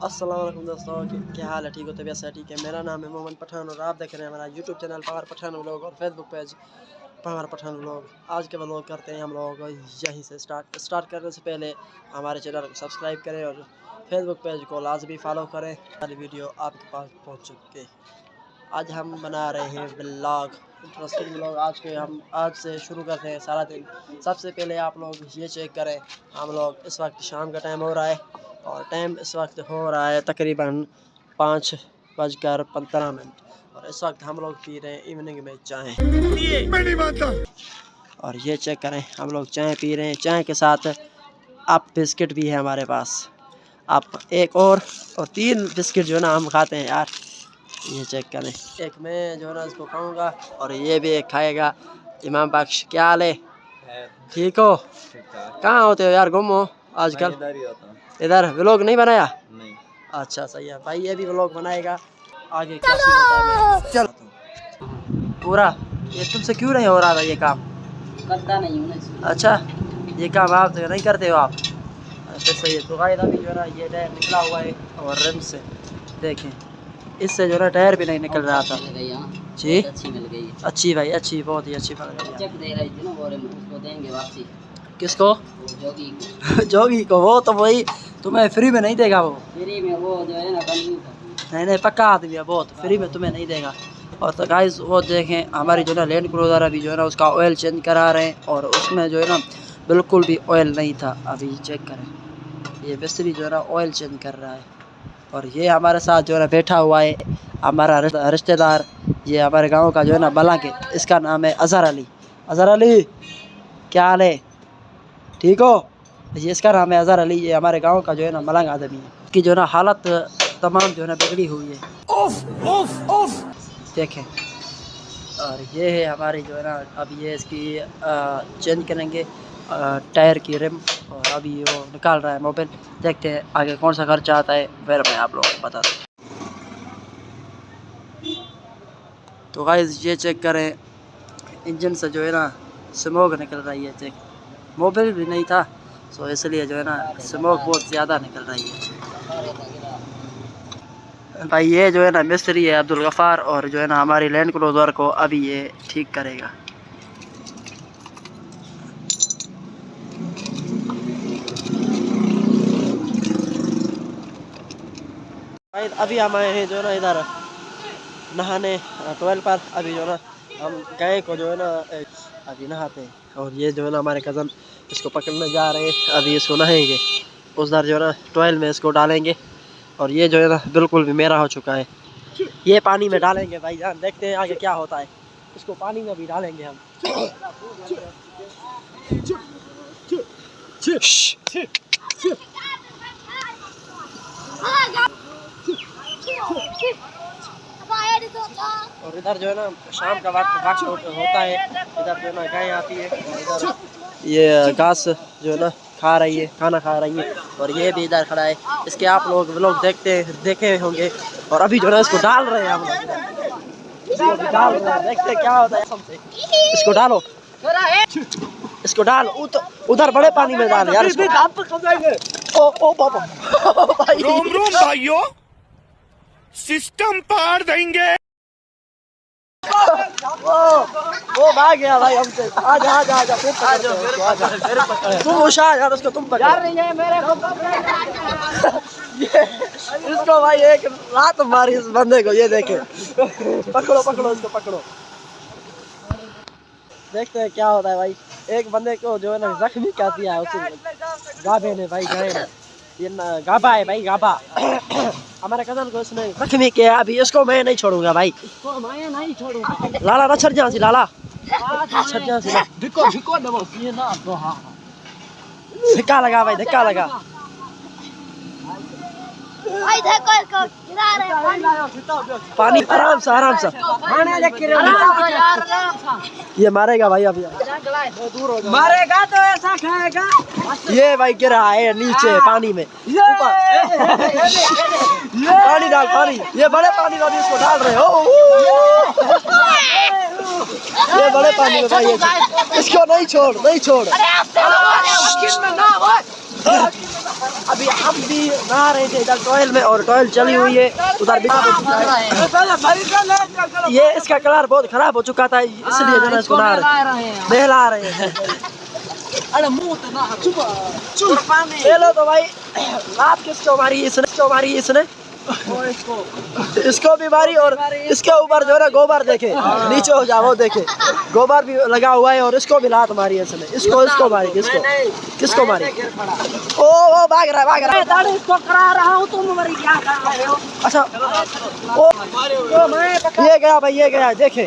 अस्सलाम वालेकुम दोस्तों, क्या हाल है? ठीक हो? तबीयत से ठीक है? मेरा नाम है मोहम्मद पठान और आप देख रहे हैं हमारा YouTube channel Pawar Pathan vlog और Facebook page Pawar Pathan vlog. आज के व्लॉग करते हैं हम लोग यहीं से स्टार्ट करने से पहले हमारे चैनल को सब्सक्राइब करें और फेसबुक पेज को लाजमी फॉलो करें। हमारी वीडियो आपके पास पहुँच चुकी है। आज हम बना रहे हैं व्लॉग, इंटरेस्टिंग व्लॉग। आज से शुरू करते हैं सारा दिन। सबसे पहले आप लोग ये चेक करें, हम लोग इस वक्त शाम का टाइम हो रहा है और टाइम इस वक्त हो रहा है तकरीबन 5:15 और इस वक्त हम लोग पी रहे हैं इवनिंग में चाय। मैं नहीं मानता। और ये चेक करें, हम लोग चाय पी रहे हैं, चाय के साथ आप बिस्किट भी है हमारे पास। आप एक और 3 बिस्किट जो है ना हम खाते हैं यार। ये चेक करें, एक मैं जो है ना इसको खाऊंगा और ये भी एक खाएगा। इमाम बख्श, क्या हाल है? ठीक हो? कहाँ होते हो यार, गुम हो आजकल? इधर व्लॉग नहीं बनाया? नहीं। अच्छा सही है भाई, ये भी व्लॉग बनाएगा आगे। क्या सीन होता है चल पूरा। ये तुमसे क्यों नहीं हो रहा था ये काम? करता नहीं हूँ। अच्छा, ये काम आप नहीं करते हो आप? अच्छा सही है। तो गाइस अभी जो है ना ये टायर निकला हुआ है और रिम से देखें, इससे जो है ना टायर भी नहीं निकल रहा था जी। अच्छी मिल गई, अच्छी भाई, अच्छी, बहुत ही अच्छी मिल गई। चेक दे रही थी ना, बोरे में उसको देंगे वापसी। किसको? जोगी को। जोगी को? वो तो वही तुम्हें फ्री में नहीं देगा। वो फ्री में वो जो है ना नहीं पक्का आदमी है, बहुत फ्री में तुम्हें नहीं देगा। और तो गाइस वो देखें, हमारी जो है ना लैंड क्रूज़र अभी जो है ना उसका ऑयल चेंज करा रहे हैं और उसमें जो है ना बिल्कुल भी ऑयल नहीं था। अभी चेक करें, ये मिस्त्री जो है ना ऑयल चेंज कर रहा है। और ये हमारे साथ जो है ना बैठा हुआ है हमारा रिश्तेदार, ये हमारे गांव का जो है ना बला के, इसका नाम है अज़हर अली। अज़हर अली, क्या हाल है? ठीक हो? ये इसका नाम है अज़हर अली। ये हमारे गांव का जो है ना मलंग आदमी है। इसकी जो है ना हालत तमाम जो है ना बिगड़ी हुई है। उफ उफ उफ देखें। और ये है हमारी जो है ना, अब ये इसकी चेंज करेंगे टायर की रिम। और अभी वो निकाल रहा है मोबाइल। देखते हैं आगे कौन सा खर्चा आता है, फिर मैं आप लोगों को बता दूँ। तो गाइस ये चेक करें, इंजन से जो है ना स्मोक निकल रही है। चेक, मोबाइल भी नहीं था सो इसलिए जो है ना स्मोक बहुत ज़्यादा निकल रही है भाई। ये जो है ना मिस्त्री है अब्दुल गफ़ार और जो है ना हमारी लैंड क्रूज़र को अभी ये ठीक करेगा। भाई अभी हम आए हैं जो है ना इधर नहाने ट्वेल पर। अभी जो है ना हम गाय को जो है ना अभी नहाते हैं और ये जो है ना हमारे कज़न इसको पकड़ने जा रहे हैं। अभी इसको नहाएंगे, उधर जो है ना ट्वेल में इसको डालेंगे। और ये जो है ना बिल्कुल भी मेरा हो चुका है। ये पानी में डालेंगे भाई जान, देखते हैं आगे क्या होता है। इसको पानी में भी डालेंगे हम। और इधर जो है ना शाम का वक्त होता है, इधर जो है ना गाय आती है और इधर ये घास जो है ना खा रही है, खाना खा रही है। और ये भी इधर खड़ा है, इसके आप लोग देखे होंगे। और अभी जो है ना इसको डाल रहे हैं हम लोग, डाल रहे हैं, देखते हैं क्या होता है। इसको डालो, इसको डाल, उधर बड़े पानी में डाल यार इसको। ओ बाबा भाई, रोम रोम भाइयों, सिस्टम पार देंगे। वो भाग गया भाई हमसे। आजा आजा आजा तुम होशियार यार, उसको तुम पकड़ो यार। नहीं है मेरे को इसको भाई एक लात मारी इस बंदे को। ये देखे, पकड़ो पकड़ो इसको, पकड़ो। देखते हैं क्या होता है भाई। एक बंदे को जो है ना जख्मी कर दिया है उसे गाभे ने भाई, गए ने। ये गाभा है भाई, गाभा। हमारे कज़न को इसने जख्मी किया। अभी इसको मैं नहीं छोड़ूंगा भाई, इसको मैं नहीं छोड़ूंगा। लाला ना छड़ जासी, लाला छड़ जासी, धिक्को धिक्को दबो ये ना। तो हां धक्का लगा भाई, धक्का लगा भाई, धक्को इसको गिरा रहे पानी। आराम से आराम से ये मारेगा भाई। अभी मारेगा तो ऐसा खाएगा। ये भाई गिरा है नीचे पानी में, ऊपर पानी डाल, पानी, ये बड़े पानी में इसको डाल रहे हो। ये बड़े पानी में भाई, इसको नहीं छोड़, नहीं छोड़। अभी हम भी नहा रहे थे इधर टॉयल में, और टॉयल चली हुई है उधर भी। ये इसका कलर बहुत खराब हो चुका था, इसलिए जो है इसको नहला रहे हैं। चलो तो भाई, आप किसको मारी? इसने इसको भी मारी, और इसके ऊपर जो है गोबर देखे, नीचे हो जाओ, वो देखे गोबर भी लगा हुआ है, और इसको भी लात मारी है इसने। इसको मारी, किसको मारी? ओ भाग रहा है। इसको करा रहा हूँ, तुम मरी क्या कर रहे हो? अच्छा, ये गया भाई, ये गया, देखे।